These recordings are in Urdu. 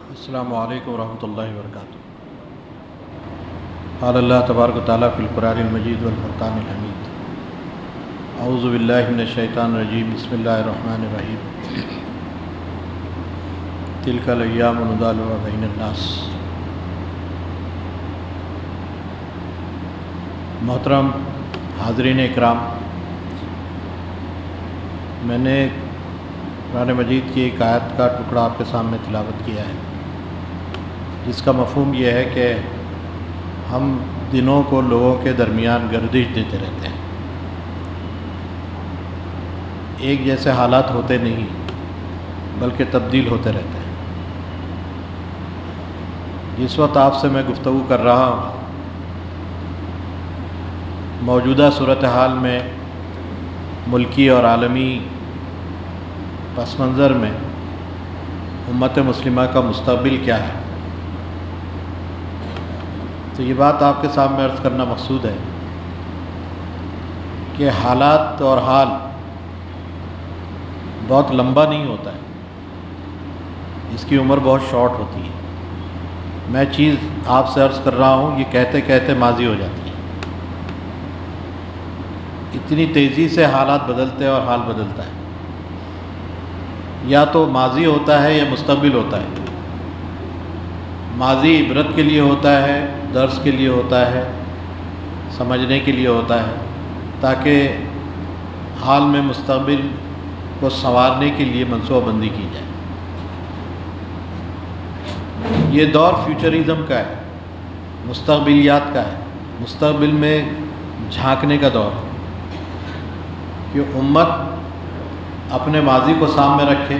السلام علیکم ورحمۃ اللہ وبرکاتہ۔ قال اللہ تبارک و تعالیٰ فی القرآن المجید والفرقان الحمید۔ اعوذ باللہ من الشیطان الرجیم، بسم اللہ الرحمن الرحیم۔ تلک الایام نداولها بین الناس۔ محترم حاضرین اکرام، میں نے قرآن مجید کی ایک آیت کا ٹکڑا آپ کے سامنے تلاوت کیا ہے، جس کا مفہوم یہ ہے کہ ہم دنوں کو لوگوں کے درمیان گردش دیتے رہتے ہیں، ایک جیسے حالات ہوتے نہیں بلکہ تبدیل ہوتے رہتے ہیں۔ جس وقت آپ سے میں گفتگو کر رہا ہوں، موجودہ صورتحال میں ملکی اور عالمی پس منظر میں امت مسلمہ کا مستقبل کیا ہے، تو یہ بات آپ کے سامنے عرض کرنا مقصود ہے کہ حالات اور حال بہت لمبا نہیں ہوتا ہے، اس کی عمر بہت شارٹ ہوتی ہے۔ میں چیز آپ سے عرض کر رہا ہوں، یہ کہتے کہتے ماضی ہو جاتی ہے۔ اتنی تیزی سے حالات بدلتے ہیں اور حال بدلتا ہے، یا تو ماضی ہوتا ہے یا مستقبل ہوتا ہے۔ ماضی عبرت کے لیے ہوتا ہے، درس کے لیے ہوتا ہے، سمجھنے کے لیے ہوتا ہے، تاکہ حال میں مستقبل کو سنوارنے کے لیے منصوبہ بندی کی جائے۔ یہ دور فیوچرزم کا ہے، مستقبلیات کا ہے، مستقبل میں جھانکنے کا دور ہے، کہ امت اپنے ماضی کو سامنے رکھے،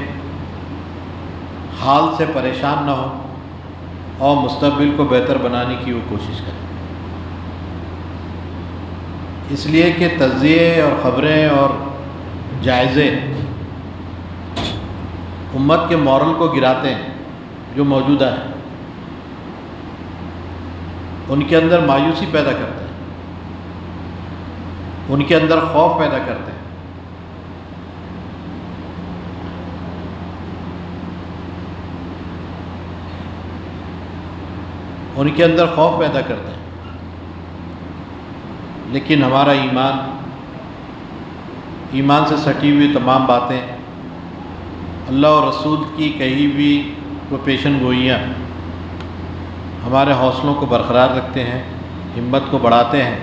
حال سے پریشان نہ ہو اور مستقبل کو بہتر بنانے کی وہ کوشش کرے۔ اس لیے کہ تجزیے اور خبریں اور جائزے امت کے مورل کو گراتے ہیں، جو موجودہ ہے، ان کے اندر مایوسی پیدا کرتے ہیں، ان کے اندر خوف پیدا کرتے ہیں۔ ان کے اندر خوف پیدا کرتے ہیں، لیکن ہمارا ایمان سے سٹی ہوئی تمام باتیں، اللہ اور رسول کی کہی ہوئی وہ پیشن گوئیاں ہمارے حوصلوں کو برقرار رکھتے ہیں، ہمت کو بڑھاتے ہیں،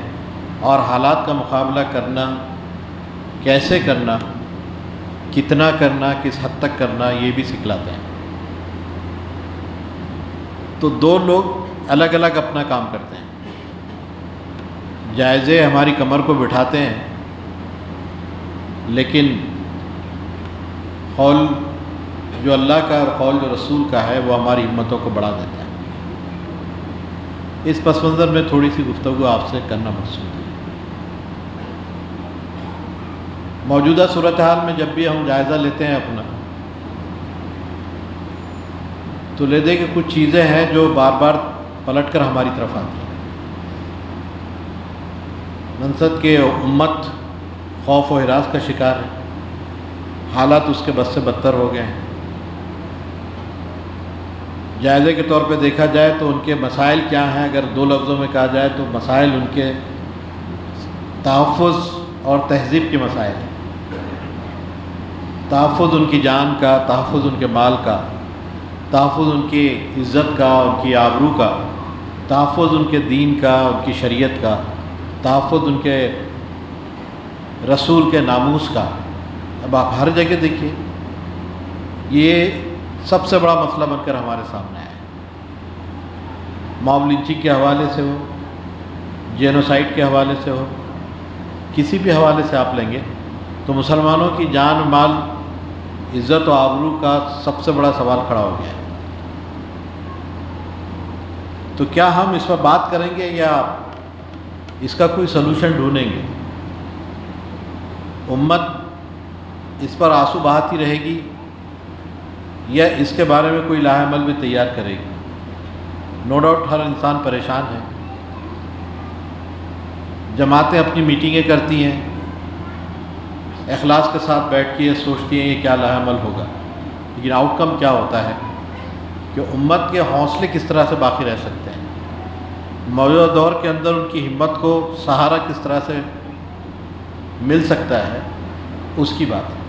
اور حالات کا مقابلہ کرنا، کیسے کرنا، کتنا کرنا، کس حد تک کرنا، یہ بھی سکھلاتے ہیں۔ تو دو لوگ الگ الگ اپنا کام کرتے ہیں۔ جائزے ہماری کمر کو بٹھاتے ہیں، لیکن قول جو اللہ کا اور قول جو رسول کا ہے وہ ہماری ہمتوں کو بڑھا دیتا ہے۔ اس پس منظر میں تھوڑی سی گفتگو آپ سے کرنا مقصود ہے۔ موجودہ صورتحال میں جب بھی ہم جائزہ لیتے ہیں اپنا، تو لے دیں کہ کچھ چیزیں ہیں جو بار بار پلٹ کر ہماری طرف آتی ہیں۔ منصب کے امت خوف و ہراس کا شکار ہے، حالات اس کے بس سے بدتر ہو گئے ہیں۔ جائزے کے طور پہ دیکھا جائے تو ان کے مسائل کیا ہیں، اگر دو لفظوں میں کہا جائے تو مسائل ان کے تحفظ اور تہذیب کے مسائل ہیں۔ تحفظ ان کی جان کا، تحفظ ان کے مال کا، تحفظ ان کی عزت کا، ان کی آبرو کا، تحفظ ان کے دین کا، ان کی شریعت کا، تحفظ ان کے رسول کے ناموس کا۔ اب آپ ہر جگہ دیکھیے، یہ سب سے بڑا مسئلہ بن کر ہمارے سامنے آیا ہے۔ موب لنچنگ کے حوالے سے ہو، جینوسائیڈ کے حوالے سے ہو، کسی بھی حوالے سے آپ لیں گے تو مسلمانوں کی جان و مال، عزت و آبرو کا سب سے بڑا سوال کھڑا ہو گیا ہے۔ تو کیا ہم اس پر بات کریں گے یا اس کا کوئی سلوشن ڈھونڈیں گے؟ امت اس پر آنسو بہاتی رہے گی یا اس کے بارے میں کوئی لاہ عمل بھی تیار کرے گی؟ نو ڈاؤٹ ہر انسان پریشان ہے۔ جماعتیں اپنی میٹنگیں کرتی ہیں، اخلاص کے ساتھ بیٹھ کے یہ سوچتی ہیں یہ کیا لاہ عمل ہوگا، لیکن آؤٹ کم کیا ہوتا ہے کہ امت کے حوصلے کس طرح سے باقی رہ سکتے ہیں، موجودہ دور کے اندر ان کی ہمت کو سہارا کس طرح سے مل سکتا ہے، اس کی بات ہے۔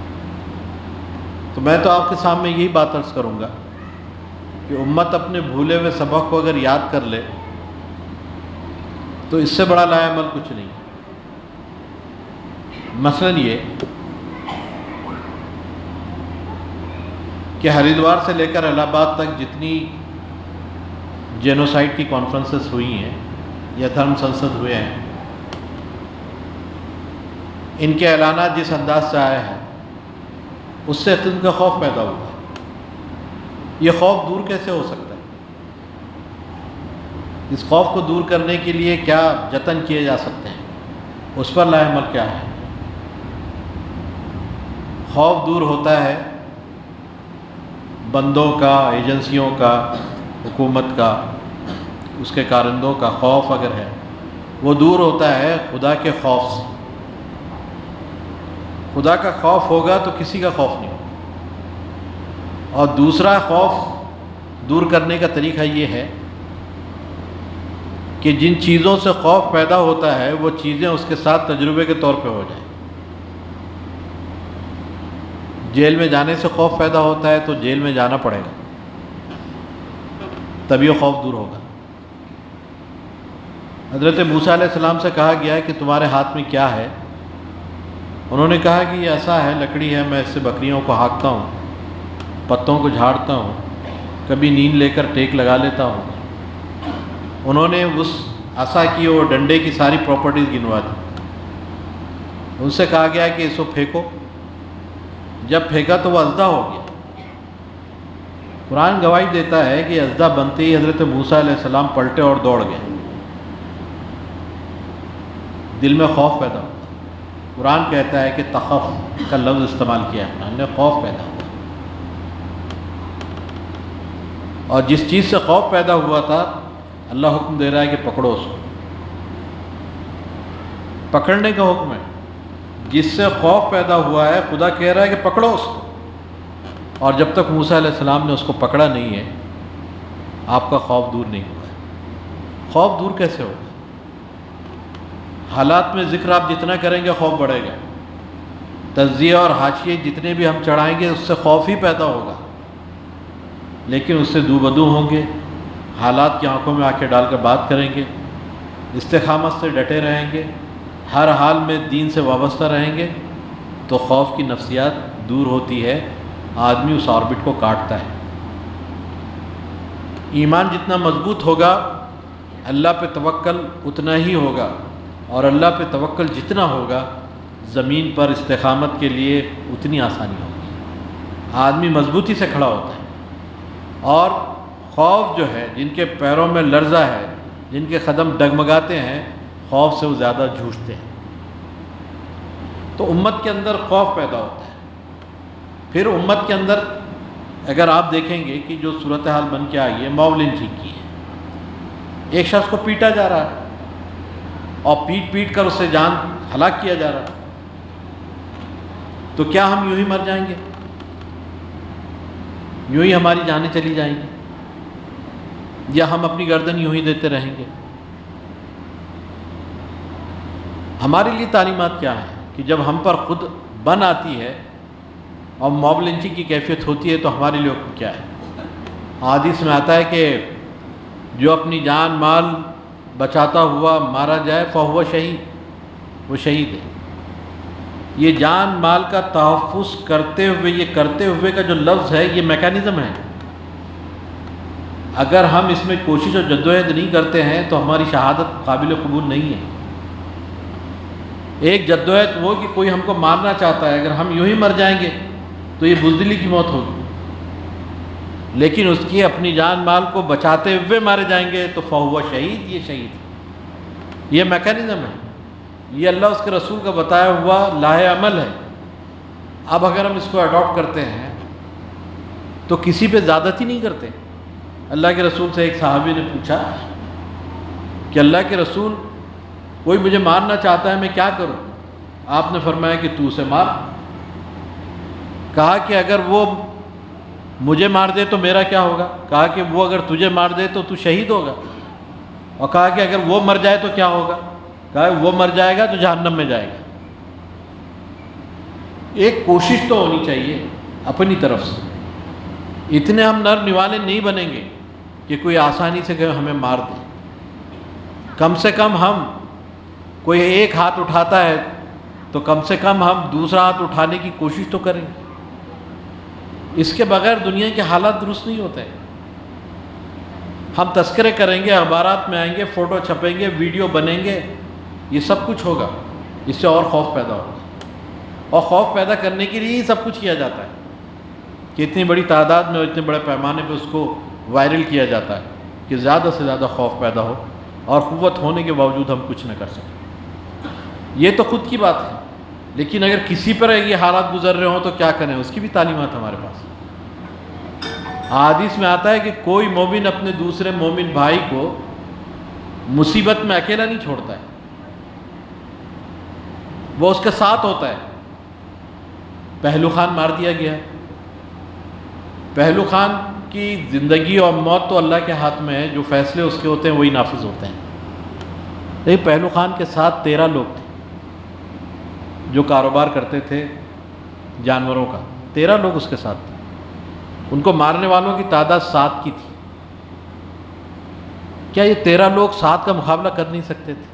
تو میں تو آپ کے سامنے یہی بات عرض کروں گا کہ امت اپنے بھولے ہوئے سبق کو اگر یاد کر لے تو اس سے بڑا لاہ عمل کچھ نہیں ہے۔ مثلاً یہ کہ ہریدوار سے لے کر الہ آباد تک جتنی جینوسائڈ کی کانفرنسز ہوئی ہیں یا دھرم سنسد ہوئے ہیں، ان کے اعلانات جس انداز سے آئے ہیں اس سے ان کا خوف پیدا ہوا ہے۔ یہ خوف دور کیسے ہو سکتا ہے؟ اس خوف کو دور کرنے کے لیے کیا جتن کیے جا سکتے ہیں، اس پر لاہ عمل کیا ہے؟ خوف دور ہوتا ہے بندوں کا، ایجنسیوں کا، حکومت کا، اس کے کارندوں کا خوف اگر ہے وہ دور ہوتا ہے خدا کے خوف سے۔ خدا کا خوف ہوگا تو کسی کا خوف نہیں ہوگا۔ اور دوسرا خوف دور کرنے کا طریقہ یہ ہے کہ جن چیزوں سے خوف پیدا ہوتا ہے وہ چیزیں اس کے ساتھ تجربے کے طور پہ ہو جائیں۔ جیل میں جانے سے خوف پیدا ہوتا ہے تو جیل میں جانا پڑے گا، تب یہ خوف دور ہوگا۔ حضرت موسیٰ علیہ السلام سے کہا گیا ہے کہ تمہارے ہاتھ میں کیا ہے؟ انہوں نے کہا کہ یہ ایسا ہے، لکڑی ہے، میں اس سے بکریوں کو ہانکتا ہوں، پتوں کو جھاڑتا ہوں، کبھی نیند لے کر ٹیک لگا لیتا ہوں۔ انہوں نے اس عصا کی اور ڈنڈے کی ساری پراپرٹیز گنوا دی۔ ان سے کہا گیا کہ اس کو پھینکو، جب پھینکا تو وہ اژدھا ہو گیا۔ قرآن گواہی دیتا ہے کہ اژدھا بنتے ہی حضرت موسیٰ علیہ السلام پلٹے اور دوڑ گئے، دل میں خوف پیدا ہوا۔ قرآن کہتا ہے کہ تخف کا لفظ استعمال کیا ہے، قرآن نے خوف پیدا ہوا، اور جس چیز سے خوف پیدا ہوا تھا اللہ حکم دے رہا ہے کہ پکڑو اس کو، پکڑنے کا حکم ہے۔ جس سے خوف پیدا ہوا ہے خدا کہہ رہا ہے کہ پکڑو اس کو، اور جب تک موسیٰ علیہ السلام نے اس کو پکڑا نہیں ہے آپ کا خوف دور نہیں ہوا ہے۔ خوف دور کیسے ہوگا؟ حالات میں ذکر آپ جتنا کریں گے خوف بڑھے گا، تجزیہ اور حاشیے جتنے بھی ہم چڑھائیں گے اس سے خوف ہی پیدا ہوگا، لیکن اس سے دو بدو ہوں گے، حالات کی آنکھوں میں آنکھیں ڈال کر بات کریں گے، استقامت سے ڈٹے رہیں گے، ہر حال میں دین سے وابستہ رہیں گے، تو خوف کی نفسیات دور ہوتی ہے، آدمی اس آربٹ کو کاٹتا ہے۔ ایمان جتنا مضبوط ہوگا اللہ پہ توکل اتنا ہی ہوگا، اور اللہ پہ توکل جتنا ہوگا زمین پر استقامت کے لیے اتنی آسانی ہوگی، آدمی مضبوطی سے کھڑا ہوتا ہے۔ اور خوف جو ہے، جن کے پیروں میں لرزہ ہے، جن کے قدم ڈگمگاتے ہیں، خوف سے وہ زیادہ جھوٹتے ہیں۔ تو امت کے اندر خوف پیدا ہوتا ہے۔ پھر امت کے اندر اگر آپ دیکھیں گے کہ جو صورتحال بن کے آئی ہے، موب لنچنگ کی ہے، ایک شخص کو پیٹا جا رہا ہے اور پیٹ پیٹ کر اسے جان ہلاک کیا جا رہا ہے، تو کیا ہم یوں ہی مر جائیں گے؟ یوں ہی ہماری جانیں چلی جائیں گی، یا ہم اپنی گردن یوں ہی دیتے رہیں گے؟ ہمارے لیے تعلیمات کیا ہیں کہ جب ہم پر خود بن آتی ہے اور موب لنچنگ کی کیفیت ہوتی ہے تو ہمارے لیے حکم کیا ہے؟ حدیث میں آتا ہے کہ جو اپنی جان مال بچاتا ہوا مارا جائے فہو شہید، وہ شہید ہے۔ یہ جان مال کا تحفظ کرتے ہوئے، یہ کرتے ہوئے کا جو لفظ ہے یہ میکانزم ہے۔ اگر ہم اس میں کوشش اور جدوجہد نہیں کرتے ہیں تو ہماری شہادت قابل قبول نہیں ہے۔ ایک جدوجہد وہ کہ کوئی ہم کو مارنا چاہتا ہے، اگر ہم یوں ہی مر جائیں گے تو یہ بزدلی کی موت ہوگی، لیکن اس کی اپنی جان مال کو بچاتے ہوئے مارے جائیں گے تو فہو شہید، یہ شہید ہے۔ یہ میکانزم ہے، یہ اللہ اس کے رسول کا بتایا ہوا لاہ عمل ہے۔ اب اگر ہم اس کو اڈاپٹ کرتے ہیں تو کسی پہ زیادتی نہیں کرتے۔ اللہ کے رسول سے ایک صحابی نے پوچھا کہ اللہ کے رسول کوئی مجھے مارنا چاہتا ہے، میں کیا کروں؟ آپ نے فرمایا کہ تو اسے مار. کہا کہ اگر وہ مجھے مار دے تو میرا کیا ہوگا؟ کہا کہ وہ اگر تجھے مار دے تو تو شہید ہوگا. اور کہا کہ اگر وہ مر جائے تو کیا ہوگا؟ کہا وہ مر جائے گا تو جہنم میں جائے گا. ایک کوشش تو ہونی چاہیے اپنی طرف سے. اتنے ہم نر نوالے نہیں بنیں گے کہ کوئی آسانی سے کہ ہمیں مار دے. کم سے کم ہم کوئی ایک ہاتھ اٹھاتا ہے تو کم سے کم ہم دوسرا ہاتھ اٹھانے کی کوشش تو کریں گے. اس کے بغیر دنیا کے حالات درست نہیں ہوتے. ہم تذکرے کریں گے، اخبارات میں آئیں گے، فوٹو چھپیں گے، ویڈیو بنیں گے، یہ سب کچھ ہوگا. اس سے اور خوف پیدا ہوگا. اور خوف پیدا کرنے کے لیے ہی سب کچھ کیا جاتا ہے کہ اتنی بڑی تعداد میں اور اتنے بڑے پیمانے پہ اس کو وائرل کیا جاتا ہے کہ زیادہ سے زیادہ خوف پیدا ہو اور قوت ہونے کے باوجود ہم کچھ نہ کر سکیں. یہ تو خود کی بات ہے، لیکن اگر کسی پر یہ حالات گزر رہے ہوں تو کیا کریں، اس کی بھی تعلیمات ہمارے پاس. حدیث میں آتا ہے کہ کوئی مومن اپنے دوسرے مومن بھائی کو مصیبت میں اکیلا نہیں چھوڑتا ہے، وہ اس کے ساتھ ہوتا ہے. پہلو خان مار دیا گیا. پہلو خان کی زندگی اور موت تو اللہ کے ہاتھ میں ہے، جو فیصلے اس کے ہوتے ہیں وہی نافذ ہوتے ہیں. لیکن پہلو خان کے ساتھ 13 لوگ تھے جو کاروبار کرتے تھے جانوروں کا. 13 لوگ اس کے ساتھ تھے. ان کو مارنے والوں کی تعداد 7 کی تھی. کیا یہ 13 لوگ 7 کا مقابلہ کر نہیں سکتے تھے؟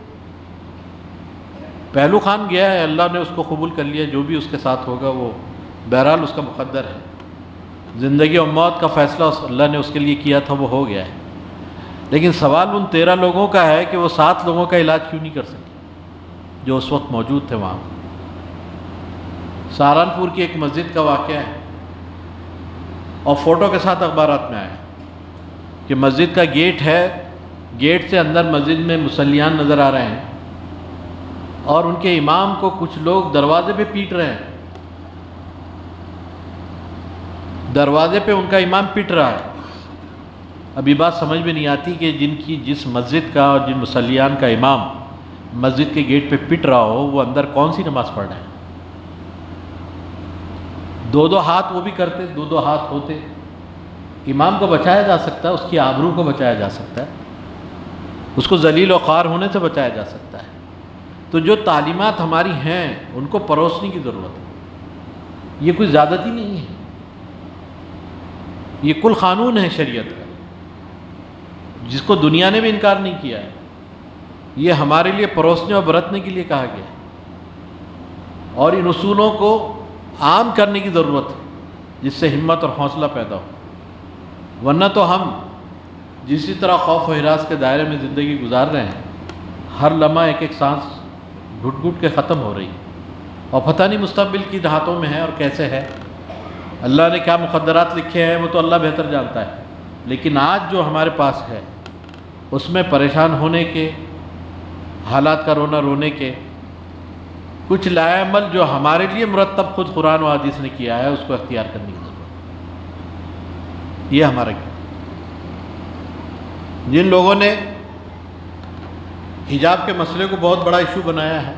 پہلو خان گیا ہے، اللہ نے اس کو قبول کر لیا. جو بھی اس کے ساتھ ہوگا وہ بہرحال اس کا مقدر ہے. زندگی اور موت کا فیصلہ اللہ نے اس کے لیے کیا تھا، وہ ہو گیا ہے. لیکن سوال ان 13 لوگوں کا ہے کہ وہ 7 لوگوں کا علاج کیوں نہیں کر سکے جو اس وقت موجود تھے وہاں. سہارنپور کی ایک مسجد کا واقعہ ہے اور فوٹو کے ساتھ اخبارات میں آیا کہ مسجد کا گیٹ ہے، گیٹ سے اندر مسجد میں مصلیان نظر آ رہے ہیں اور ان کے امام کو کچھ لوگ دروازے پہ پیٹ رہے ہیں. دروازے پہ ان کا امام پیٹ رہا ہے. اب یہ بات سمجھ میں نہیں آتی کہ جس مسجد کا اور جن مصلیان کا امام مسجد کے گیٹ پہ پٹ رہا ہو وہ اندر کون سی نماز پڑھ رہے ہیں. 2 ہاتھ وہ بھی کرتے، 2 ہاتھ ہوتے. امام کو بچایا جا سکتا ہے، اس کی آبرو کو بچایا جا سکتا ہے، اس کو ذلیل و خوار ہونے سے بچایا جا سکتا ہے. تو جو تعلیمات ہماری ہیں ان کو پروسنے کی ضرورت ہے. یہ کوئی زیادتی نہیں ہے، یہ کل قانون ہے شریعت کا جس کو دنیا نے بھی انکار نہیں کیا ہے. یہ ہمارے لیے پروسنے اور برتنے کے لیے کہا گیا ہے اور ان اصولوں کو عام کرنے کی ضرورت ہے جس سے ہمت اور حوصلہ پیدا ہو. ورنہ تو ہم جسی طرح خوف و ہراس کے دائرے میں زندگی گزار رہے ہیں، ہر لمحہ ایک ایک سانس گھٹ گھٹ کے ختم ہو رہی ہے اور پتہ نہیں مستقبل کی ہاتھوں میں ہے اور کیسے ہے. اللہ نے کیا مقدرات لکھے ہیں وہ تو اللہ بہتر جانتا ہے. لیکن آج جو ہمارے پاس ہے اس میں پریشان ہونے کے، حالات کا رونے کے، کچھ لائے عمل جو ہمارے لیے مرتب خود قرآن و حدیث نے کیا ہے اس کو اختیار کرنے کی ضرورت ہے. یہ ہمارا کیا. جن لوگوں نے حجاب کے مسئلے کو بہت بڑا ایشو بنایا ہے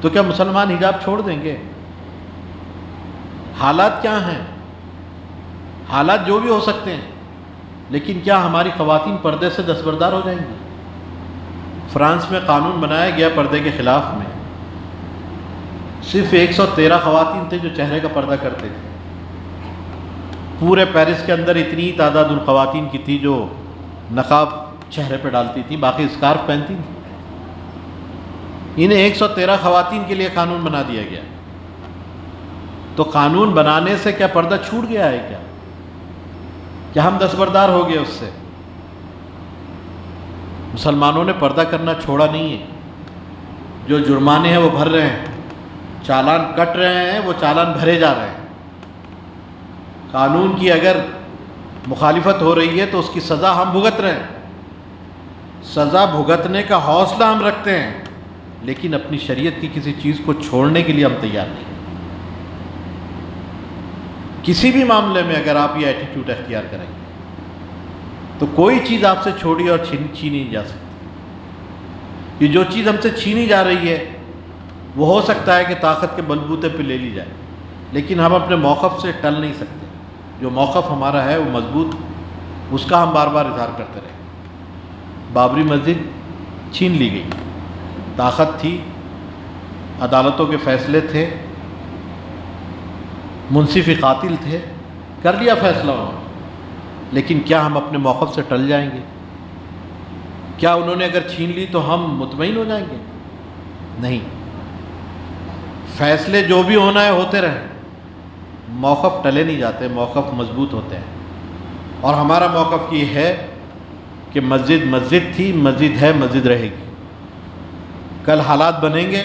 تو کیا مسلمان حجاب چھوڑ دیں گے؟ حالات کیا ہیں؟ حالات جو بھی ہو سکتے ہیں، لیکن کیا ہماری خواتین پردے سے دستبردار ہو جائیں گی؟ فرانس میں قانون بنایا گیا پردے کے خلاف میں. صرف 113 خواتین تھے جو چہرے کا پردہ کرتے تھے. پورے پیرس کے اندر اتنی تعداد ان خواتین کی تھی جو نقاب چہرے پہ ڈالتی تھی، باقی اسکارف پہنتی تھی. انہیں 113 خواتین کے لیے قانون بنا دیا گیا. تو قانون بنانے سے کیا پردہ چھوٹ گیا ہے کیا ہم دستبردار ہو گئے اس سے؟ مسلمانوں نے پردہ کرنا چھوڑا نہیں ہے. جو جرمانے ہیں وہ بھر رہے ہیں، چالان کٹ رہے ہیں، وہ چالان بھرے جا رہے ہیں. قانون کی اگر مخالفت ہو رہی ہے تو اس کی سزا ہم بھگت رہے ہیں. سزا بھگتنے کا حوصلہ ہم رکھتے ہیں، لیکن اپنی شریعت کی کسی چیز کو چھوڑنے کے لیے ہم تیار نہیں. کسی بھی معاملے میں اگر آپ یہ ایٹیٹیوڈ اختیار کریں گے تو کوئی چیز آپ سے چھوڑی اور چھینی نہیں جا سکتی. یہ جو چیز ہم سے چھینی جا رہی ہے وہ ہو سکتا ہے کہ طاقت کے بلبوتے پہ لے لی جائے، لیکن ہم اپنے موقف سے ٹل نہیں سکتے۔ جو موقف ہمارا ہے وہ مضبوط، اس کا ہم بار بار اظہار کرتے رہے۔ بابری مسجد چھین لی گئی، طاقت تھی، عدالتوں کے فیصلے تھے، منصفی قاتل تھے، کر لیا فیصلہ انہوں نے، لیکن کیا ہم اپنے موقف سے ٹل جائیں گے؟ کیا انہوں نے اگر چھین لی تو ہم مطمئن ہو جائیں گے؟ نہیں، فیصلے جو بھی ہونا ہے ہوتے رہیں، موقف ٹلے نہیں جاتے، موقف مضبوط ہوتے ہیں۔ اور ہمارا موقف یہ ہے کہ مسجد مسجد تھی، مسجد ہے، مسجد رہے گی۔ کل حالات بنیں گے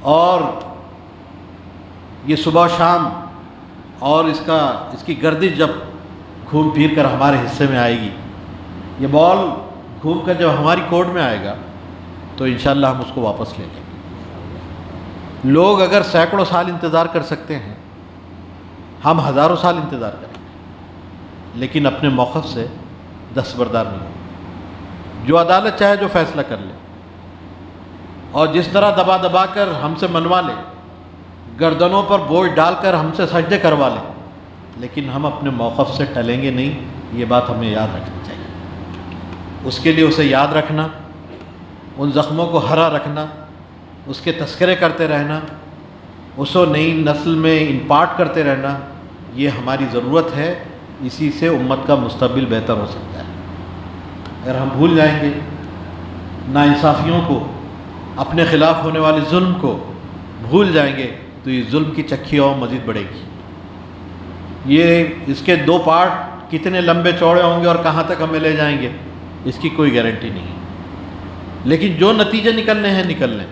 اور یہ صبح و شام اور اس کی گردش جب گھوم پھر کر ہمارے حصے میں آئے گی، یہ بال گھوم کر جب ہماری کورٹ میں آئے گا تو انشاءاللہ ہم اس کو واپس لے لیں گے۔ لوگ اگر سینکڑوں سال انتظار کر سکتے ہیں، ہم ہزاروں سال انتظار کریں گے، لیکن اپنے موقف سے دستبردار نہیں ہوں۔ جو عدالت چاہے جو فیصلہ کر لے، اور جس طرح دبا دبا کر ہم سے منوا لے، گردنوں پر بوجھ ڈال کر ہم سے سجدے کروا لے، لیکن ہم اپنے موقف سے ٹلیں گے نہیں۔ یہ بات ہمیں یاد رکھنی چاہیے۔ اس کے لیے اسے یاد رکھنا، ان زخموں کو ہرا رکھنا، اس کے تذکرے کرتے رہنا، اسے نئی نسل میں امپارٹ کرتے رہنا، یہ ہماری ضرورت ہے۔ اسی سے امت کا مستقبل بہتر ہو سکتا ہے۔ اگر ہم بھول جائیں گے ناانصافیوں کو، اپنے خلاف ہونے والے ظلم کو بھول جائیں گے، تو یہ ظلم کی چکی اور مزید بڑھے گی۔ اس کے دو پارٹ کتنے لمبے چوڑے ہوں گے اور کہاں تک ہمیں لے جائیں گے، اس کی کوئی گارنٹی نہیں ہے۔ لیکن جو نتیجے نکلنے ہیں نکل لیں،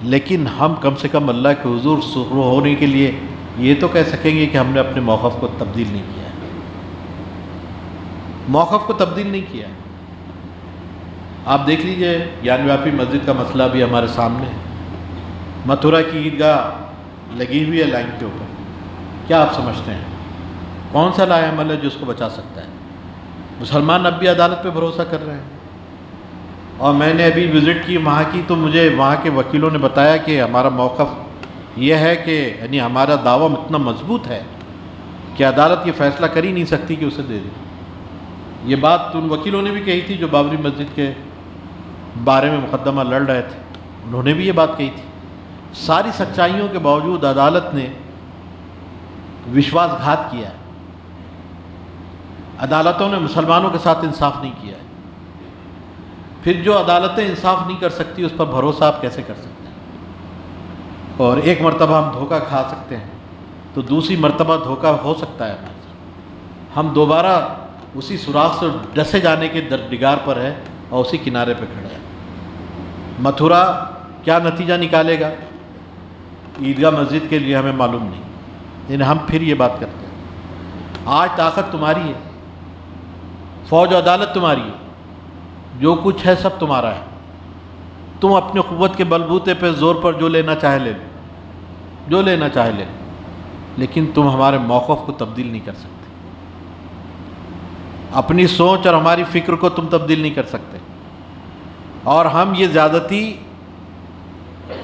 لیکن ہم کم سے کم اللہ کے حضور سرخرو ہونے کے لیے یہ تو کہہ سکیں گے کہ ہم نے اپنے موقف کو تبدیل نہیں کیا ہے۔ موقف کو تبدیل نہیں کیا ہے۔ آپ دیکھ لیجئے گیان ویاپی مسجد کا مسئلہ بھی ہمارے سامنے ہے۔ متھرا کی عیدگاہ لگی ہوئی ہے لائن کے اوپر، کیا آپ سمجھتے ہیں کون سا لائے عمل ہے جو اس کو بچا سکتا ہے؟ مسلمان اب بھی عدالت پہ بھروسہ کر رہے ہیں۔ اور میں نے ابھی وزٹ کی وہاں کی، تو مجھے وہاں کے وکیلوں نے بتایا کہ ہمارا موقف یہ ہے کہ یعنی ہمارا دعویٰ اتنا مضبوط ہے کہ عدالت یہ فیصلہ کر ہی نہیں سکتی کہ اسے دے دے۔ یہ بات ان وکیلوں نے بھی کہی تھی جو بابری مسجد کے بارے میں مقدمہ لڑ رہے تھے، انہوں نے بھی یہ بات کہی تھی۔ ساری سچائیوں کے باوجود عدالت نے وشواس گھات کیا ہے، عدالتوں نے مسلمانوں کے ساتھ انصاف نہیں کیا ہے۔ پھر جو عدالتیں انصاف نہیں کر سکتی اس پر بھروسہ آپ کیسے کر سکتے ہیں؟ اور ایک مرتبہ ہم دھوکہ کھا سکتے ہیں تو دوسری مرتبہ دھوکہ ہو سکتا ہے ہمارے ساتھ۔ ہم دوبارہ اسی سوراخ سے ڈسے جانے کے درڈگار پر ہے اور اسی کنارے پہ کھڑے ہیں۔ متھرا کیا نتیجہ نکالے گا عیدگاہ مسجد کے لیے ہمیں معلوم نہیں، لیکن ہم پھر یہ بات کرتے ہیں، آج طاقت تمہاری ہے، فوج و عدالت تمہاری ہے، جو کچھ ہے سب تمہارا ہے۔ تم اپنے قوت کے بلبوتے پہ زور پر جو لینا چاہے لے لو، جو لینا چاہے لے لو، لیکن تم ہمارے موقف کو تبدیل نہیں کر سکتے۔ اپنی سوچ اور ہماری فکر کو تم تبدیل نہیں کر سکتے، اور ہم یہ زیادتی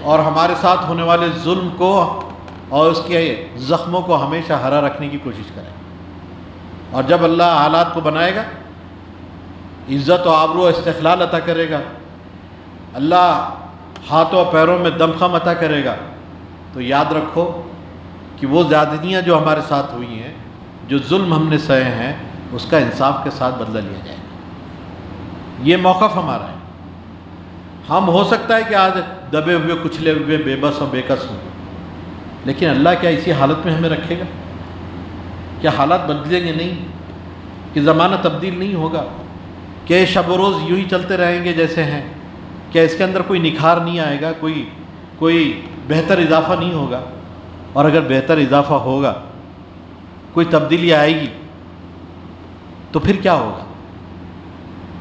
اور ہمارے ساتھ ہونے والے ظلم کو اور اس کے زخموں کو ہمیشہ ہرا رکھنے کی کوشش کریں۔ اور جب اللہ حالات کو بنائے گا، عزت و آبرو و استقلال عطا کرے گا، اللہ ہاتھوں و پیروں میں دمخم عطا کرے گا، تو یاد رکھو کہ وہ زیادتیاں جو ہمارے ساتھ ہوئی ہیں، جو ظلم ہم نے سہے ہیں، اس کا انصاف کے ساتھ بدلہ لیا جائے گا۔ یہ موقف ہمارا ہے۔ ہم ہو سکتا ہے کہ آج دبے ہوئے کچلے ہوئے بے بس اور بے کس ہوں، لیکن اللہ کیا اسی حالت میں ہمیں رکھے گا؟ کیا حالات بدلیں گے نہیں؟ کہ زمانہ تبدیل نہیں ہوگا؟ کہ شب و روز یوں ہی چلتے رہیں گے جیسے ہیں؟ کیا اس کے اندر کوئی نکھار نہیں آئے گا، کوئی بہتر اضافہ نہیں ہوگا؟ اور اگر بہتر اضافہ ہوگا، کوئی تبدیلی آئے گی، تو پھر کیا ہوگا؟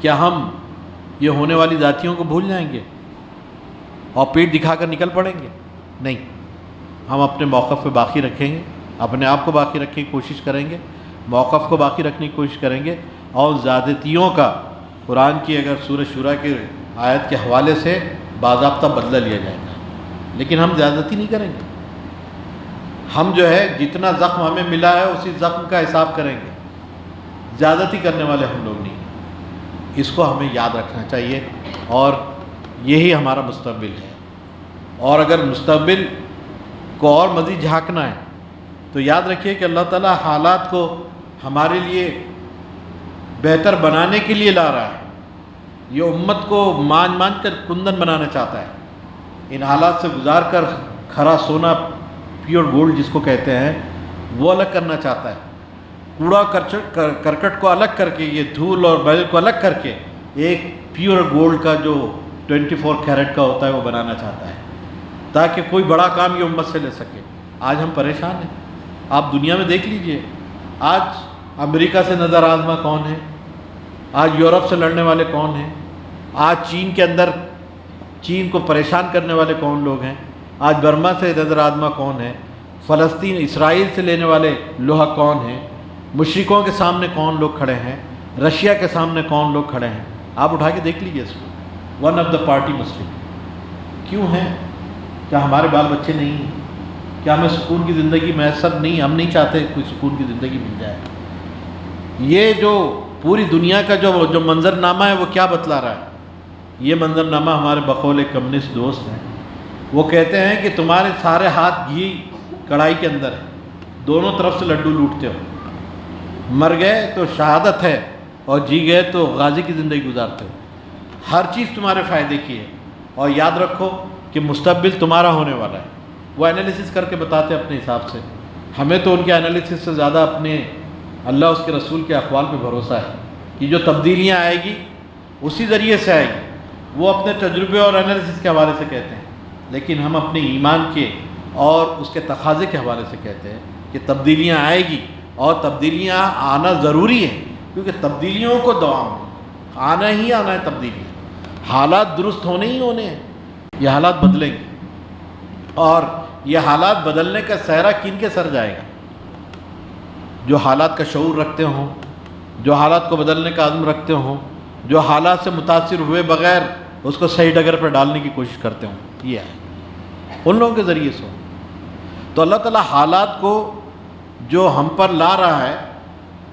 کیا ہم یہ ہونے والی ذاتیوں کو بھول جائیں گے اور پیٹ دکھا کر نکل پڑیں گے؟ نہیں، ہم اپنے موقف پہ باقی رکھیں گے، اپنے آپ کو باقی رکھنے کی کوشش کریں گے، موقف کو باقی رکھنے کی کوشش کریں گے، اور زیادتیوں کا قرآن کی اگر سورہ شورا کی آیت کے حوالے سے باضابطہ بدلہ لیا جائے گا۔ لیکن ہم زیادتی نہیں کریں گے. ہم جو ہے جتنا زخم ہمیں ملا ہے اسی زخم کا حساب کریں گے. زیادتی کرنے والے ہم لوگ نہیں ہیں. اس کو ہمیں یاد رکھنا چاہیے اور یہی ہمارا مستقبل ہے. اور اگر مستقبل کو اور مزید جھانکنا ہے تو یاد رکھیے کہ اللہ تعالیٰ حالات کو ہمارے لیے بہتر بنانے کے لیے لا رہا ہے. یہ امت کو مان کر کندن بنانا چاہتا ہے. ان حالات سے گزار کر کھرا سونا، پیور گولڈ جس کو کہتے ہیں، وہ الگ کرنا چاہتا ہے. کوڑا کرکٹ کو الگ کر کے، یہ دھول اور بیل کو الگ کر کے ایک پیور گولڈ کا جو 24 کیرٹ کا ہوتا ہے وہ بنانا چاہتا ہے، تاکہ کوئی بڑا کام یہ امت سے لے سکے. آج ہم پریشان ہیں. آپ دنیا میں دیکھ لیجئے، آج امریکہ سے نظر آزما کون ہے؟ آج یورپ سے لڑنے والے کون ہیں؟ آج چین کے اندر چین کو پریشان کرنے والے کون لوگ ہیں؟ آج برما سے نظر آزما کون ہے؟ فلسطین اسرائیل سے لینے والے لوہا کون ہیں؟ مشرکوں کے سامنے کون لوگ کھڑے ہیں؟ رشیا کے سامنے کون لوگ کھڑے ہیں؟ آپ اٹھا کے دیکھ لیجئے اس کو. ون آف دا پارٹی مسلم. کیوں ہیں؟ کیا ہمارے بال بچے نہیں ہیں؟ کیا ہمیں سکون کی زندگی میسر نہیں؟ ہم نہیں چاہتے کوئی سکون کی زندگی مل جائے. یہ جو پوری دنیا کا جو منظر نامہ ہے وہ کیا بتلا رہا ہے؟ یہ منظر نامہ ہمارے بقول کمیونسٹ دوست ہیں. وہ کہتے ہیں کہ تمہارے سارے ہاتھ گھی کڑھائی کے اندر ہے، دونوں طرف سے لڈو لوٹتے ہو. مر گئے تو شہادت ہے اور جی گئے تو غازی کی زندگی گزارتے ہو. ہر چیز تمہارے فائدے کی ہے. اور یاد رکھو کہ مستقبل تمہارا ہونے والا ہے. وہ انالیسس کر کے بتاتے اپنے حساب سے. ہمیں تو ان کے انالیسس سے زیادہ اپنے اللہ اس کے رسول کے اقوال پہ بھروسہ ہے کہ جو تبدیلیاں آئے گی اسی ذریعے سے آئے گی. وہ اپنے تجربے اور انالیسس کے حوالے سے کہتے ہیں، لیکن ہم اپنے ایمان کے اور اس کے تقاضے کے حوالے سے کہتے ہیں کہ تبدیلیاں آئے گی اور تبدیلیاں آنا ضروری ہے، کیونکہ تبدیلیوں کو دوام نہیں، آنا ہی آنا ہے. تبدیلیاں، حالات درست ہونے ہی ہونے ہیں. یہ حالات بدلیں گے اور یہ حالات بدلنے کا سہرا کن کے سر جائے گا؟ جو حالات کا شعور رکھتے ہوں، جو حالات کو بدلنے کا عزم رکھتے ہوں، جو حالات سے متاثر ہوئے بغیر اس کو صحیح ڈگر پر ڈالنے کی کوشش کرتے ہوں. یہ ہے ان لوگوں کے ذریعے سے. تو اللہ تعالیٰ حالات کو جو ہم پر لا رہا ہے،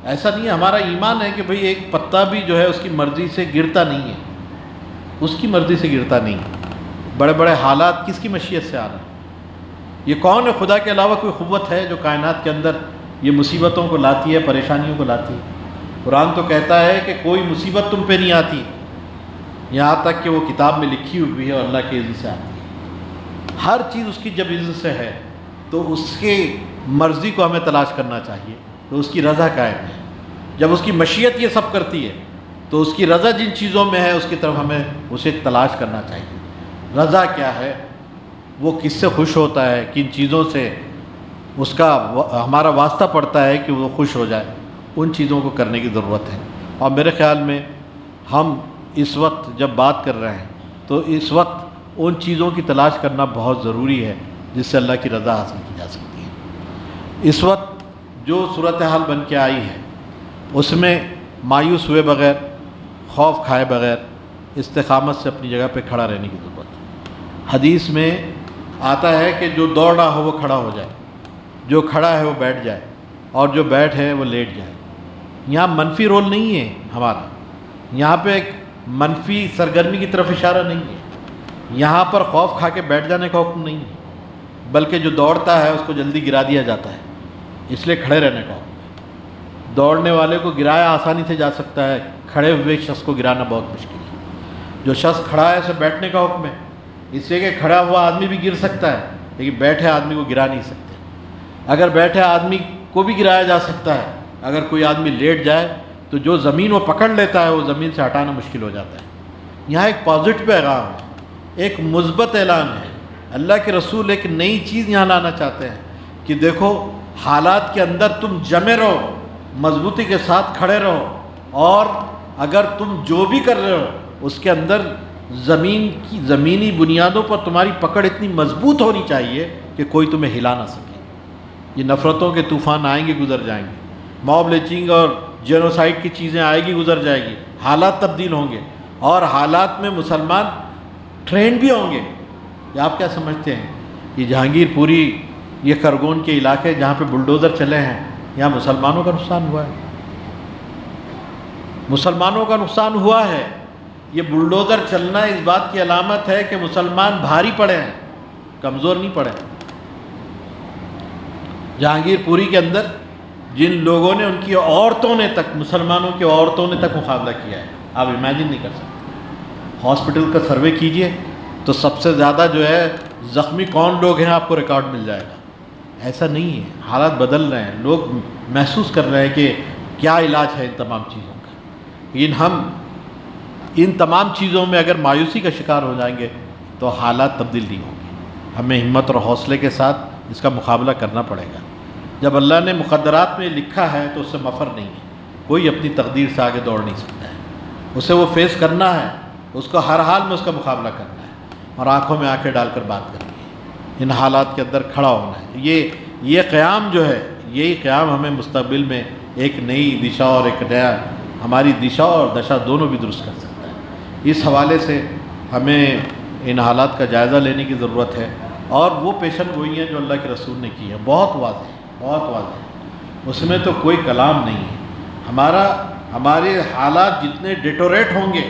ایسا نہیں ہے. ہمارا ایمان ہے کہ بھئی ایک پتا بھی جو ہے اس کی مرضی سے گرتا نہیں ہے، اس کی مرضی سے گرتا نہیں ہے. بڑے بڑے حالات کس کی مشیت سے آ رہے ہیں؟ یہ کون ہے؟ خدا کے علاوہ کوئی قوت ہے جو کائنات کے اندر یہ مصیبتوں کو لاتی ہے، پریشانیوں کو لاتی ہے؟ قرآن تو کہتا ہے کہ کوئی مصیبت تم پہ نہیں آتی یہاں تک کہ وہ کتاب میں لکھی ہوئی ہے اور اللہ کے اذن سے آتی ہے. ہر چیز اس کی جب اذن سے ہے تو اس کے مرضی کو ہمیں تلاش کرنا چاہیے، تو اس کی رضا قائم ہے. جب اس کی مشیت یہ سب کرتی ہے تو اس کی رضا جن چیزوں میں ہے اس کی طرف ہمیں اسے تلاش کرنا چاہیے. رضا کیا ہے؟ وہ کس سے خوش ہوتا ہے، کن چیزوں سے اس کا ہمارا واسطہ پڑتا ہے کہ وہ خوش ہو جائے، ان چیزوں کو کرنے کی ضرورت ہے. اور میرے خیال میں ہم اس وقت جب بات کر رہے ہیں تو اس وقت ان چیزوں کی تلاش کرنا بہت ضروری ہے جس سے اللہ کی رضا حاصل کی جا سکتی ہے. اس وقت جو صورتحال بن کے آئی ہے اس میں مایوس ہوئے بغیر، خوف کھائے بغیر استقامت سے اپنی جگہ پہ کھڑا رہنے کی ضرورت ہے. حدیث میں آتا ہے کہ جو دوڑ رہا ہو وہ کھڑا ہو جائے، جو کھڑا ہے وہ بیٹھ جائے، اور جو بیٹھ ہے وہ لیٹ جائے. یہاں منفی رول نہیں ہے ہمارا، یہاں پہ ایک منفی سرگرمی کی طرف اشارہ نہیں ہے. یہاں پر خوف کھا کے بیٹھ جانے کا حکم نہیں ہے، بلکہ جو دوڑتا ہے اس کو جلدی گرا دیا جاتا ہے، اس لیے کھڑے رہنے کا حکم ہے. دوڑنے والے کو گرایا آسانی سے جا سکتا ہے، کھڑے ہوئے شخص کو گرانا بہت مشکل ہے. جو شخص کھڑا ہے اسے بیٹھنے کا حکم ہے، اس لیے کہ کھڑا ہوا آدمی بھی گر سکتا ہے لیکن بیٹھے آدمی کو گرا نہیں سکتے. اگر بیٹھے آدمی کو بھی گرایا جا سکتا ہے، اگر کوئی آدمی لیٹ جائے تو جو زمین وہ پکڑ لیتا ہے وہ زمین سے ہٹانا مشکل ہو جاتا ہے. یہاں ایک پازیٹو پیغام ہے، ایک مثبت اعلان ہے. اللہ کے رسول ایک نئی چیز یہاں لانا چاہتے ہیں کہ دیکھو حالات کے اندر تم جمے رہو، مضبوطی کے ساتھ کھڑے رہو، اور اگر تم جو بھی کر رہے ہو اس کے اندر زمینی بنیادوں پر تمہاری پکڑ اتنی مضبوط ہونی چاہیے کہ کوئی تمہیں ہلا نہ سکے. یہ نفرتوں کے طوفان آئیں گے، گزر جائیں گے. موب لنچنگ اور جینوسائیڈ کی چیزیں آئے گی، گزر جائے گی. حالات تبدیل ہوں گے اور حالات میں مسلمان ٹرینڈ بھی ہوں گے. یا آپ کیا سمجھتے ہیں یہ جہانگیر پوری، یہ کرگون کے علاقے جہاں پہ بلڈوزر چلے ہیں، یہاں مسلمانوں کا نقصان ہوا ہے؟ مسلمانوں کا نقصان ہوا ہے۔ یہ بلڈوزر چلنا اس بات کی علامت ہے کہ مسلمان بھاری پڑے ہیں، کمزور نہیں پڑے۔ جہانگیر پوری کے اندر جن لوگوں نے، ان کی عورتوں نے تک، مسلمانوں کی عورتوں نے تک مقابلہ کیا ہے، آپ امیجن نہیں کر سکتے۔ ہاسپٹل کا سروے کیجئے تو سب سے زیادہ جو ہے زخمی کون لوگ ہیں، آپ کو ریکارڈ مل جائے گا۔ ایسا نہیں ہے، حالات بدل رہے ہیں، لوگ محسوس کر رہے ہیں کہ کیا علاج ہے ان تمام چیزوں کا۔ لیکن ہم ان تمام چیزوں میں اگر مایوسی کا شکار ہو جائیں گے تو حالات تبدیل نہیں ہوں گے۔ ہمیں ہمت اور حوصلے کے ساتھ اس کا مقابلہ کرنا پڑے گا۔ جب اللہ نے مقدرات میں لکھا ہے تو اس سے مفر نہیں ہے، کوئی اپنی تقدیر سے آگے دوڑ نہیں سکتا ہے، اسے وہ فیس کرنا ہے، اس کو ہر حال میں اس کا مقابلہ کرنا ہے اور آنکھوں میں آنکھیں ڈال کر بات کرنی ہے، ان حالات کے اندر کھڑا ہونا ہے۔ یہ قیام جو ہے، یہی قیام ہمیں مستقبل میں ایک نئی دشا اور ایک نیا، ہماری دشا اور دشا دونوں بھی درست کر سکتا ہے۔ اس حوالے سے ہمیں ان حالات کا جائزہ لینے کی ضرورت ہے، اور وہ پیشن گوئی ہیں جو اللہ کے رسول نے کی ہے، بہت واضح ہے، بہت واضح ہے، اس میں تو کوئی کلام نہیں ہے۔ ہمارے حالات جتنے ڈیٹوریٹ ہوں گے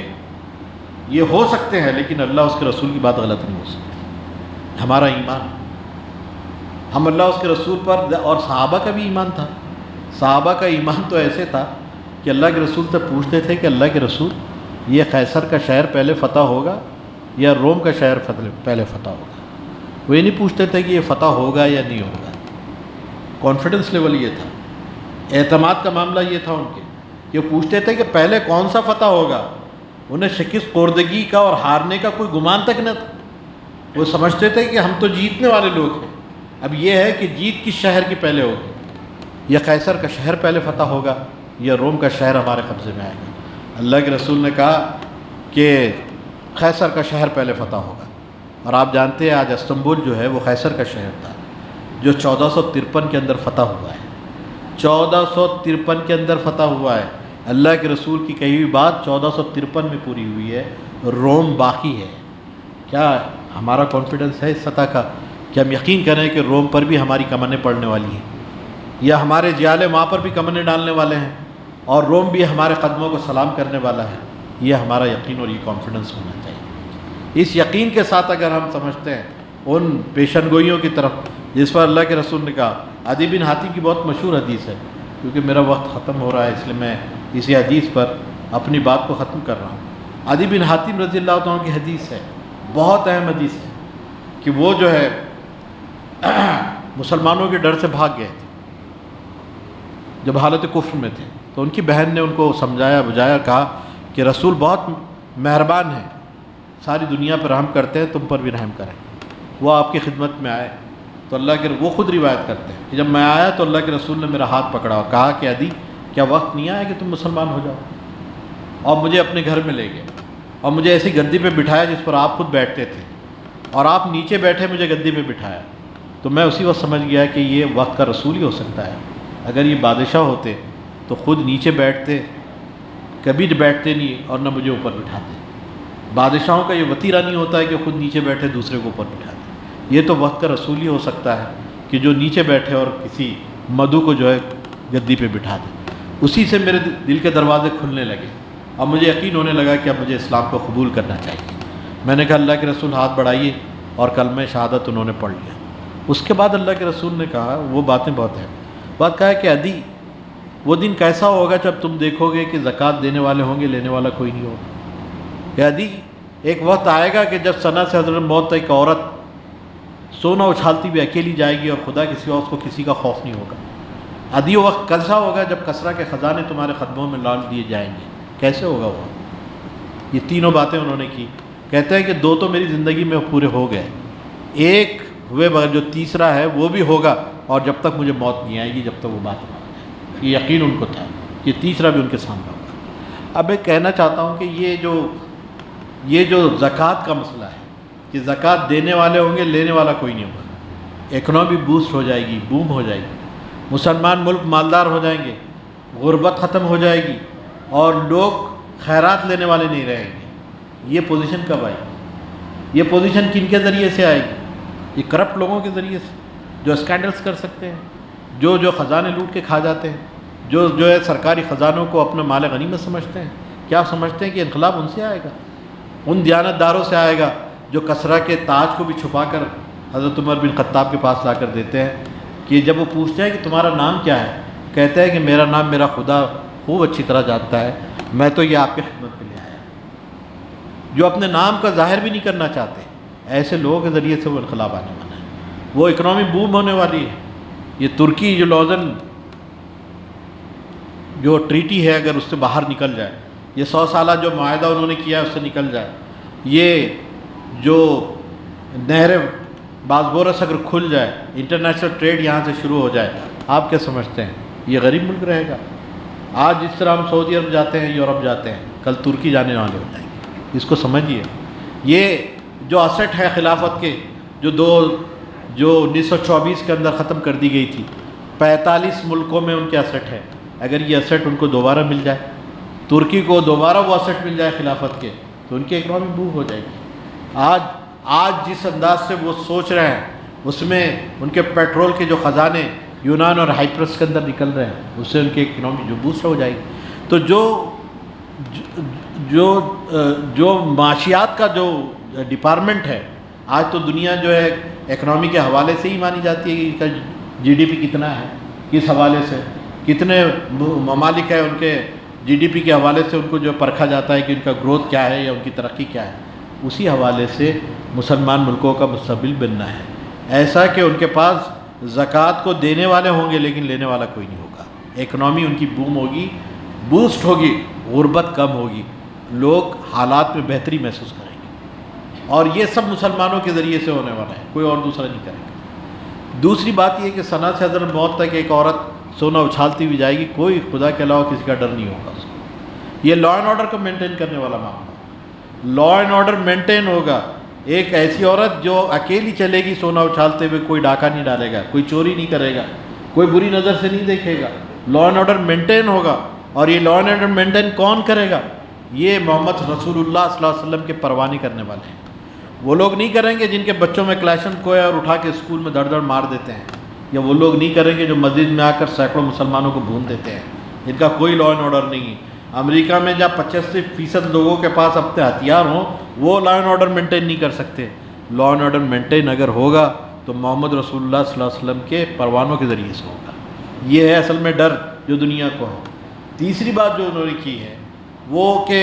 یہ ہو سکتے ہیں، لیکن اللہ اس کے رسول کی بات غلط نہیں ہو سکتی۔ ہمارا ایمان، ہم اللہ اس کے رسول پر، اور صحابہ کا بھی ایمان تھا۔ صحابہ کا ایمان تو ایسے تھا کہ اللہ کے رسول سے پوچھتے تھے کہ اللہ کے رسول، یہ قیصر کا شہر پہلے فتح ہوگا یا روم کا شہر پہلے فتح ہوگا؟ وہ یہ نہیں پوچھتے تھے کہ یہ فتح ہوگا یا نہیں ہوگا۔ کانفیڈنس لیول یہ تھا، اعتماد کا معاملہ یہ تھا ان کے، یہ پوچھتے تھے کہ پہلے کون سا فتح ہوگا۔ انہیں شکست خوردگی کا اور ہارنے کا کوئی گمان تک نہ تھا، وہ سمجھتے تھے کہ ہم تو جیتنے والے لوگ ہیں۔ اب یہ ہے کہ جیت کس شہر کی پہلے ہوگی، یا قیصر کا شہر پہلے فتح ہوگا یا روم کا شہر ہمارے قبضے میں آئے گا۔ اللہ کے رسول نے کہا کہ قیصر کا شہر پہلے فتح ہوگا، اور آپ جانتے ہیں آج استنبول جو ہے وہ قیصر کا شہر تھا، جو 1453 کے اندر فتح ہوا ہے۔ 1453 کے اندر فتح ہوا ہے۔ اللہ کے رسول کی کہی ہوئی بات 1453 میں پوری ہوئی ہے، روم باقی ہے۔ کیا ہمارا کانفیڈنس ہے اس سطح کا کہ ہم یقین کریں کہ روم پر بھی ہماری کمنیں پڑنے والی ہیں، یا ہمارے جیالے وہاں پر بھی کمنیں ڈالنے والے ہیں، اور روم بھی ہمارے قدموں کو سلام کرنے والا ہے؟ یہ ہمارا یقین اور یہ کانفیڈنس ہونا چاہیے۔ اس یقین کے ساتھ اگر ہم سمجھتے ہیں ان پیشن گوئیوں کی طرف جس پر اللہ کے رسول نے کہا، عدی بن حاتم کی بہت مشہور حدیث ہے، کیونکہ میرا وقت ختم ہو رہا ہے اس لیے میں اسی حدیث پر اپنی بات کو ختم کر رہا ہوں۔ عدی بن حاتم رضی اللہ عنہ کی حدیث ہے، بہت اہم حدیث ہے، کہ وہ جو ہے مسلمانوں کے ڈر سے بھاگ گئے تھے جب حالت کفر میں تھے، تو ان کی بہن نے ان کو سمجھایا بجایا، کہا کہ رسول بہت مہربان ہیں، ساری دنیا پر رحم کرتے ہیں، تم پر بھی رحم کریں۔ وہ آپ کی خدمت میں آئے تو اللہ کے، وہ خود روایت کرتے ہیں کہ جب میں آیا تو اللہ کے رسول نے میرا ہاتھ پکڑا اور کہا کہ عدی، کیا وقت نہیں آیا کہ تم مسلمان ہو جاؤ؟ اور مجھے اپنے گھر میں لے گئے اور مجھے ایسی گدی پہ بٹھایا جس پر آپ خود بیٹھتے تھے، اور آپ نیچے بیٹھے مجھے گدی پہ بٹھایا، تو میں اسی وقت سمجھ گیا کہ یہ وقت کا رسول ہی ہو سکتا ہے۔ اگر یہ بادشاہ ہوتے تو خود نیچے بیٹھتے، کبھی بیٹھتے نہیں اور نہ مجھے اوپر بٹھاتے۔ بادشاہوں کا یہ وتیرہ نہیں ہوتا ہے کہ خود نیچے بیٹھے دوسرے کو اوپر بٹھاتے، یہ تو وقت کا رسول ہی ہو سکتا ہے کہ جو نیچے بیٹھے اور کسی مدعو کو جو ہے گدی پہ بٹھا دے۔ اسی سے میرے دل کے دروازے کھلنے لگے اور مجھے یقین ہونے لگا کہ اب مجھے اسلام کو قبول کرنا چاہیے۔ میں نے کہا اللہ کے رسول ہاتھ بڑھائیے، اور کلمہ شہادت انہوں نے پڑھ لیا۔ اس کے بعد اللہ کے رسول نے کہا، وہ باتیں بہت ہیں، بات کہا کہ عدی، وہ دن کیسا ہوگا جب تم دیکھو گے کہ زکوٰۃ دینے والے ہوں گے، لینے والا کوئی نہیں ہوگا۔ کہ عدی، ایک وقت آئے گا کہ جب ثنا سے حضرت موت ایک عورت سونا اچھالتی ہوئی اکیلی جائے گی اور خدا کے سوا اس کو کسی کا خوف نہیں ہوگا۔ عدی، وہ وقت کیسا ہوگا جب کسریٰ کے خزانے تمہارے قدموں میں ڈال دیے جائیں گے، کیسے ہوگا وہ؟ یہ تینوں باتیں انہوں نے کی۔ کہتے ہیں کہ دو تو میری زندگی میں پورے ہو گئے، ایک ہوئے بغیر جو تیسرا ہے وہ بھی ہوگا، اور جب تک مجھے موت نہیں آئے گی جب تک وہ بات نہ آ جائے۔ یہ یقین ان کو تھا، یہ تیسرا بھی ان کے سامنے ہوگا۔ اب میں کہنا چاہتا ہوں کہ یہ جو زکوٰۃ کا مسئلہ ہے کہ زکوٰۃ دینے والے ہوں گے، لینے والا کوئی نہیں ہوگا، اکنامی بوسٹ ہو جائے گی، بوم ہو جائے گی، مسلمان ملک مالدار ہو جائیں گے، غربت ختم ہو جائے گی، اور لوگ خیرات لینے والے نہیں رہیں گے۔ یہ پوزیشن کب آئی؟ یہ پوزیشن کن کے ذریعے سے آئے گی؟ یہ کرپٹ لوگوں کے ذریعے سے، جو اسکینڈلس کر سکتے ہیں، جو خزانے لوٹ کے کھا جاتے ہیں، جو ہے سرکاری خزانوں کو اپنا مال غنیمت سمجھتے ہیں۔ کیا سمجھتے ہیں کہ انقلاب ان سے آئے گا؟ ان دیانتداروں سے آئے گا جو کسرا کے تاج کو بھی چھپا کر حضرت عمر بن خطاب کے پاس لا کر دیتے ہیں کہ جب وہ پوچھتے ہیں کہ تمہارا نام کیا ہے، کہتے ہیں کہ میرا نام میرا خدا خوب اچھی طرح جانتا ہے، میں تو یہ آپ کی خدمت کے لیے آیا۔ جو اپنے نام کا ظاہر بھی نہیں کرنا چاہتے، ایسے لوگوں کے ذریعے سے وہ انقلاب آنے والا ہے، وہ اکنامی بوم ہونے والی ہے۔ یہ ترکی جو لوزن جو ٹریٹی ہے، اگر اس سے باہر نکل جائے، یہ 100 سالہ جو معاہدہ انہوں نے کیا ہے اس سے نکل جائے، یہ جو نہر باسبورس اگر کھل جائے، انٹرنیشنل ٹریڈ یہاں سے شروع ہو جائے، آپ کیا سمجھتے ہیں یہ غریب ملک رہے گا؟ آج جس طرح ہم سعودی عرب جاتے ہیں، یورپ جاتے ہیں، کل ترکی جانے والے ہو جائیں گے۔ اس کو سمجھیے، یہ جو اسٹ ہے خلافت کے، جو 1924 کے اندر ختم کر دی گئی تھی، 45 ملکوں میں ان کے اسٹ ہے۔ اگر یہ اسٹ ان کو دوبارہ مل جائے، ترکی کو دوبارہ وہ اسٹ مل جائے خلافت کے، تو ان کی اکنامی بوم ہو جائے گی۔ آج جس انداز سے وہ سوچ رہے ہیں، اس میں ان کے پیٹرول کے جو خزانے یونان اور ہائپرس کے اندر نکل رہے ہیں، اس سے ان کی اکنامی جو بوسٹ ہو جائے گی۔ تو جو معاشیات کا جو ڈپارٹمنٹ ہے، آج تو دنیا جو ہے اکنامی کے حوالے سے ہی مانی جاتی ہے کہ ان کا جی ڈی پی کتنا ہے، کس حوالے سے، کتنے ممالک ہیں ان کے جی ڈی پی کے حوالے سے ان کو جو پرکھا جاتا ہے کہ ان کا گروتھ کیا ہے یا ان کی ترقی کیا ہے، اسی حوالے سے مسلمان ملکوں کا مستقبل بننا ہے۔ ایسا کہ ان کے پاس زکوٰۃ کو دینے والے ہوں گے لیکن لینے والا کوئی نہیں ہوگا، اکنامی ان کی بوم ہوگی، بوسٹ ہوگی، غربت کم ہوگی، لوگ حالات میں بہتری محسوس کریں گے، اور یہ سب مسلمانوں کے ذریعے سے ہونے والا ہے، کوئی اور دوسرا نہیں کرے گا۔ دوسری بات یہ کہ ثنا سے حضرت موت تک ایک عورت سونا اچھالتی ہوئی جائے گی، کوئی خدا کے علاوہ کسی کا ڈر نہیں ہوگا اس کو۔ یہ لا اینڈ آرڈر کو مینٹین کرنے والا معاملہ، لا اینڈ آرڈر مینٹین ہوگا۔ ایک ایسی عورت جو اکیلی چلے گی سونا اچھالتے ہوئے، کوئی ڈاکہ نہیں ڈالے گا، کوئی چوری نہیں کرے گا، کوئی بری نظر سے نہیں دیکھے گا، لا اینڈ آرڈر مینٹین ہوگا۔ اور یہ لا اینڈ آرڈر مینٹین کون کرے گا؟ یہ محمد رسول اللہ صلی اللہ علیہ وسلم کے پروانی کرنے والے ہیں۔ وہ لوگ نہیں کریں گے جن کے بچوں میں کلیشن کوئے اور اٹھا کے اسکول میں دڑ دڑ مار دیتے ہیں، یا وہ لوگ نہیں کریں گے جو مسجد میں آ کر سینکڑوں مسلمانوں کو بھون دیتے ہیں، جن کا کوئی لا اینڈ آرڈر نہیں ہے۔ امریکہ میں جب 85% لوگوں کے پاس اپنے ہتھیار ہوں، وہ لا اینڈ آرڈر مینٹین نہیں کر سکتے۔ لا اینڈ آرڈر مینٹین اگر ہوگا تو محمد رسول اللہ صلی اللہ علیہ وسلم کے پروانوں کے ذریعے سے ہوگا۔ یہ ہے اصل میں ڈر جو دنیا کو ہے۔ تیسری بات جو انہوں نے کی ہے وہ کہ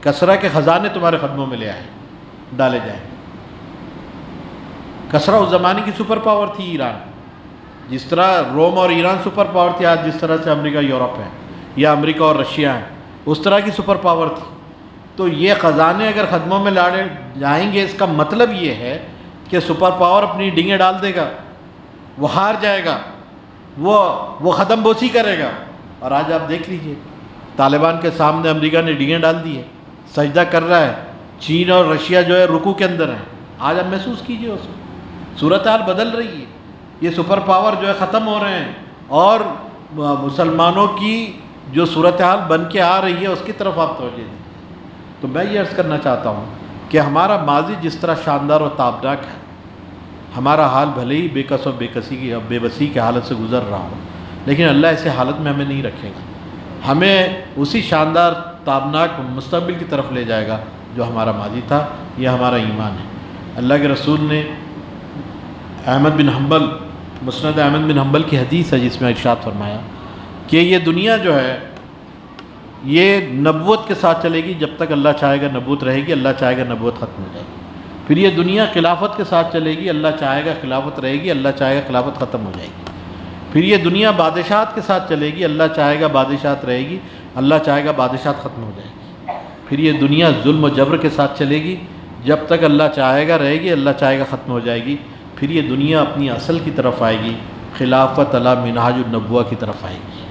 کسرا کے خزانے تمہارے قدموں میں لے آئے، ڈالے جائیں۔ کسرا اس زمانے کی سپر پاور تھی ایران، جس طرح روم اور ایران سپر پاور تھی، آج جس طرح سے امریکہ یورپ ہے یا امریکہ اور رشیا ہیں، اس طرح کی سپر پاور تھی۔ تو یہ خزانے اگر قدموں میں لاڑے جائیں گے، اس کا مطلب یہ ہے کہ سپر پاور اپنی ڈینگیں ڈال دے گا، وہ ہار جائے گا، وہ ختم بوسی کرے گا۔ اور آج آپ دیکھ لیجئے، طالبان کے سامنے امریکہ نے ڈینگیں ڈال دی ہے، سجدہ کر رہا ہے، چین اور رشیا جو ہے رکوع کے اندر ہیں۔ آج آپ محسوس کیجئے اس کو، صورتحال بدل رہی ہے، یہ سپر پاور جو ہے ختم ہو رہے ہیں، اور مسلمانوں کی جو صورتحال بن کے آ رہی ہے اس کی طرف آپ توجہ دیں۔ تو میں یہ عرض کرنا چاہتا ہوں کہ ہمارا ماضی جس طرح شاندار و تابناک ہے، ہمارا حال بھلے ہی بے کس و بے بسی کی حالت سے گزر رہا ہو، لیکن اللہ ایسے حالت میں ہمیں نہیں رکھے گا، ہمیں اسی شاندار تابناک مستقبل کی طرف لے جائے گا جو ہمارا ماضی تھا۔ یہ ہمارا ایمان ہے۔ اللہ کے رسول نے احمد بن حنبل، مسند احمد بن حنبل کی حدیث ہے جس میں ارشاد فرمایا کہ یہ دنیا جو ہے یہ نبوت کے ساتھ چلے گی، جب تک اللہ چاہے گا نبوت رہے گی، اللہ چاہے گا نبوت ختم ہو جائے گی۔ پھر یہ دنیا خلافت کے ساتھ چلے گی، اللہ چاہے گا خلافت رہے گی، اللہ چاہے گا خلافت ختم ہو جائے گی۔ پھر یہ دنیا بادشاہت کے ساتھ چلے گی، اللہ چاہے گا بادشاہت رہے گی، اللہ چاہے گا بادشاہت ختم ہو جائے گی۔ پھر یہ دنیا ظلم و جبر کے ساتھ چلے گی، جب تک اللہ چاہے گا رہے گی، اللہ چاہے گا ختم ہو جائے گی۔ پھر یہ دنیا اپنی اصل کی طرف آئے گی، خلافت علی منہاج النبوہ کی طرف آئے گی۔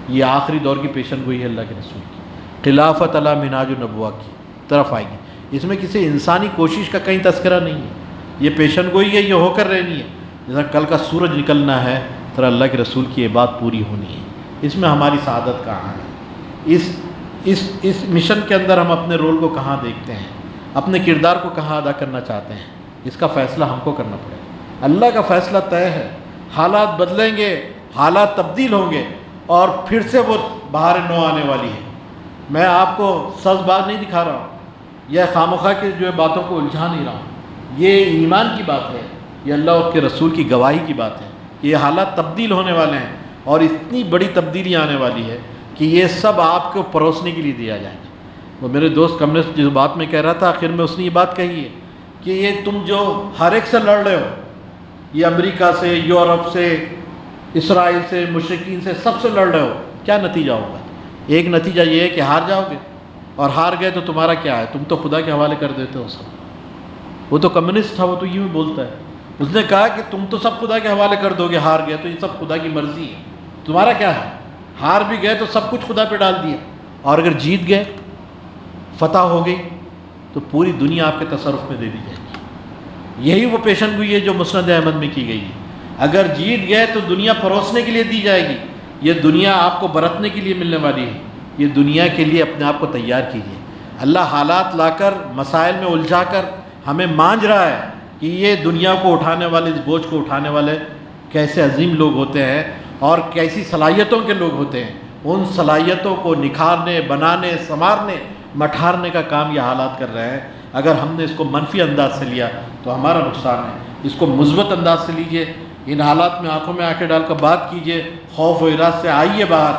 یہ آخری دور کی پیشن گوئی ہے اللہ کے رسول کی، خلافت علی منہاج النبوہ کی طرف آئے گی۔ اس میں کسی انسانی کوشش کا کہیں تذکرہ نہیں ہے، یہ پیشن گوئی ہے، یہ ہو کر رہنی ہے۔ جیسا کل کا سورج نکلنا ہے، طرح اللہ کے رسول کی یہ بات پوری ہونی ہے۔ اس میں ہماری سعادت کہاں ہے؟ اس اس مشن کے اندر ہم اپنے رول کو کہاں دیکھتے ہیں، اپنے کردار کو کہاں ادا کرنا چاہتے ہیں، اس کا فیصلہ ہم کو کرنا پڑے گا۔ اللہ کا فیصلہ طے ہے، حالات بدلیں گے، حالات تبدیل ہوں گے، اور پھر سے وہ بہار نو آنے والی ہے۔ میں آپ کو سچ بات نہیں دکھا رہا ہوں، یہ خامخواہ کی جو باتوں کو الجھا نہیں رہا ہوں، یہ ایمان کی بات ہے، یہ اللہ اور اس کے رسول کی گواہی کی بات ہے کہ یہ حالات تبدیل ہونے والے ہیں، اور اتنی بڑی تبدیلی آنے والی ہے کہ یہ سب آپ کو پروسنے کے لیے دیا جائے گا۔ وہ میرے دوست کمسٹ جس بات میں کہہ رہا تھا، آخر میں اس نے یہ بات کہی ہے کہ یہ تم جو ہر ایک سے لڑ رہے ہو، یہ امریکہ سے، یورپ سے، اسرائیل سے، مشرکین سے، سب سے لڑ رہے ہو، کیا نتیجہ ہوگا؟ ایک نتیجہ یہ ہے کہ ہار جاؤ گے، اور ہار گئے تو تمہارا کیا ہے؟ تم تو خدا کے حوالے کر دیتے ہو سب۔ وہ تو کمیونسٹ تھا، وہ تو یوں ہی بولتا ہے، اس نے کہا کہ تم تو سب خدا کے حوالے کر دو گے، ہار گئے تو یہ سب خدا کی مرضی ہے، تمہارا کیا ہے؟ ہار بھی گئے تو سب کچھ خدا پہ ڈال دیا، اور اگر جیت گئے، فتح ہو گئی، تو پوری دنیا آپ کے تصرف میں دے دی جائے گی۔ یہی وہ پیشن گوئی ہے جو مسند احمد میں کی گئی ہے۔ اگر جیت گئے تو دنیا پروسنے کے لیے دی جائے گی، یہ دنیا آپ کو برتنے کے لیے ملنے والی ہے، یہ دنیا کے لیے اپنے آپ کو تیار کیجیے۔ اللہ حالات لا کر، مسائل میں الجھا کر ہمیں مانج رہا ہے کہ یہ دنیا کو اٹھانے والے، اس بوجھ کو اٹھانے والے کیسے عظیم لوگ ہوتے ہیں، اور کیسی صلاحیتوں کے لوگ ہوتے ہیں۔ ان صلاحیتوں کو نکھارنے، بنانے، سنوارنے، مٹھارنے کا کام یہ حالات کر رہے ہیں۔ اگر ہم نے اس کو منفی انداز سے لیا تو ہمارا نقصان ہے، اس کو مثبت انداز سے لیجئے، ان حالات میں آنکھوں میں آنکھیں ڈال کر بات کیجئے، خوف و ہراس سے آئیے باہر،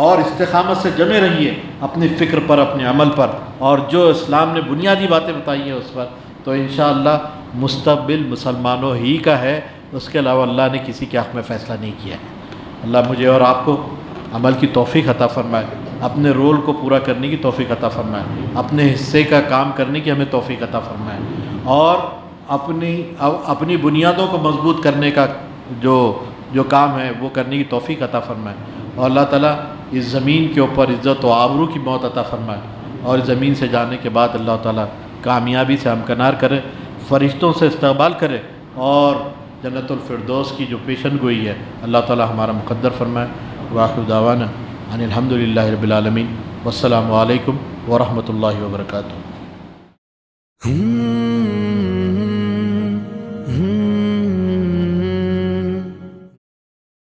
اور استقامت سے جمے رہیے اپنی فکر پر، اپنے عمل پر، اور جو اسلام نے بنیادی باتیں بتائی ہیں اس پر، تو انشاءاللہ مستقبل مسلمانوں ہی کا ہے، اس کے علاوہ اللہ نے کسی کے حق میں فیصلہ نہیں کیا ہے۔ اللہ مجھے اور آپ کو عمل کی توفیق عطا فرمائے، اپنے رول کو پورا کرنے کی توفیق عطا فرمائے، اپنے حصے کا کام کرنے کی ہمیں توفیق عطا فرمائے، اور اپنی بنیادوں کو مضبوط کرنے کا جو کام ہے وہ کرنے کی توفیق عطا فرمائے، اور اللہ تعالیٰ اس زمین کے اوپر عزت و آبرو کی موت عطا فرمائے، اور اس زمین سے جانے کے بعد اللہ تعالیٰ کامیابی سے ہمکنار کرے، فرشتوں سے استقبال کرے، اور جنت الفردوس کی جو پیشن گوئی ہے اللہ تعالیٰ ہمارا مقدر فرمائے۔ وآخر دعوانا ان الحمد للہ رب العالمین، والسلام علیکم ورحمۃ اللہ وبرکاتہ۔